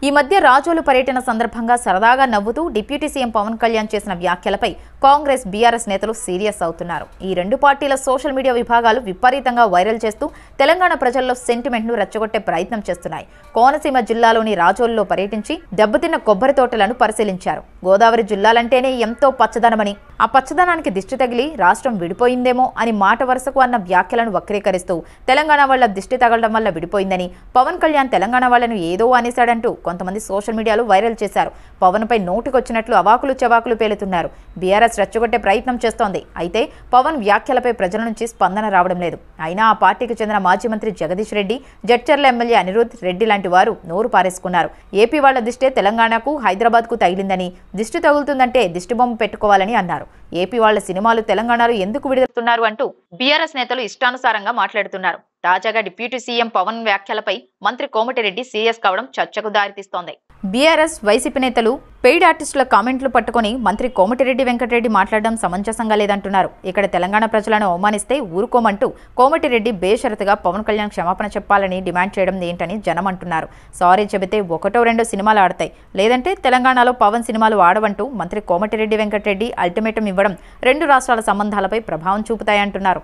ఈ మధ్య రాజోలు పర్యటన సందర్భంగా సరదాగా నవ్వుతూ డిప్యూటీ సీఎం పవన్ కళ్యాణ్ చేసిన వ్యాఖ్యలపై కాంగ్రెస్ బీఆర్ఎస్ నేతలు సీరియస్ అవుతున్నారు. ఈ రెండు పార్టీల సోషల్ మీడియా విభాగాలు విపరీతంగా వైరల్ చేస్తూ తెలంగాణ ప్రజల్లో సెంటిమెంట్ ను రెచ్చగొట్టే ప్రయత్నం చేస్తున్నాయి. కోనసీమ జిల్లాలోని రాజోలులో పర్యటించి దెబ్బతిన్న కొబ్బరి తోటలను పరిశీలించారు. గోదావరి జిల్లాలంటేనే ఎంతో పచ్చదనమని, ఆ పచ్చదనానికి దిష్టి తగిలి రాష్ట్రం విడిపోయిందేమో అని మాట వరుసకు అన్న వ్యాఖ్యలను వక్రీకరిస్తూ తెలంగాణ వాళ్ల దిష్టి తగలడం వల్ల విడిపోయిందని, పవన్ కళ్యాణ్ తెలంగాణ వాళ్లను ఏదో అనేశాడంటూ కొంతమంది సోషల్ మీడియాలో వైరల్ చేశారు. పవన్ పై నోటికొచ్చినట్లు అవాకులు చెవాకులు పేలుతున్నారు. బీఆర్ఎస్ రెచ్చగొట్టే ప్రయత్నం చేస్తోంది. అయితే పవన్ వ్యాఖ్యలపై ప్రజల నుంచి స్పందన రావడం లేదు. అయినా ఆ పార్టీకి చెందిన మాజీ మంత్రి జగదీష్ రెడ్డి, జడ్చర్ల ఎమ్మెల్యే అనిరుద్ రెడ్డి లాంటి వారు నోరు పారేసుకున్నారు. ఏపీ వాళ్ల దిష్టే తెలంగాణకు, హైదరాబాద్ కు తగిలిందని, దిష్టి తగులుతుందంటే దిష్టి బొమ్మ పెట్టుకోవాలని అన్నారు. ఏపీ వాళ్ల సినిమాలు తెలంగాణలో ఎందుకు విడుదలవుతున్నారు అంటూ బీఆర్ఎస్ నేతలు ఇష్టానుసారంగా మాట్లాడుతున్నారు. తాజాగా డిప్యూటీ సీఎం పవన్ వ్యాఖ్యలపై మంత్రి కోమటిరెడ్డి సీరియస్ కావడం చర్చకు దారితీస్తోంది. బీఆర్ఎస్, వైసీపీ నేతలు పెయిడ్ ఆర్టిస్టుల కామెంట్లు పట్టుకుని మంత్రి కోమటిరెడ్డి వెంకటరెడ్డి మాట్లాడడం సమంజసంగా లేదంటున్నారు. ఇక్కడ తెలంగాణ ప్రజలను అవమానిస్తే ఊరుకోమంటూ కోమటిరెడ్డి బేషరతుగా పవన్ కళ్యాణ్ క్షమాపణ చెప్పాలని డిమాండ్ చేయడం ఏంటని జనం అంటున్నారు. సారీ చెబితే ఒకటో రెండో సినిమాలు ఆడతాయి, లేదంటే తెలంగాణలో పవన్ సినిమాలు ఆడవంటూ మంత్రి కోమటిరెడ్డి వెంకటరెడ్డి అల్టిమేటం ఇవ్వడం రెండు రాష్ట్రాల సంబంధాలపై ప్రభావం చూపుతాయంటున్నారు.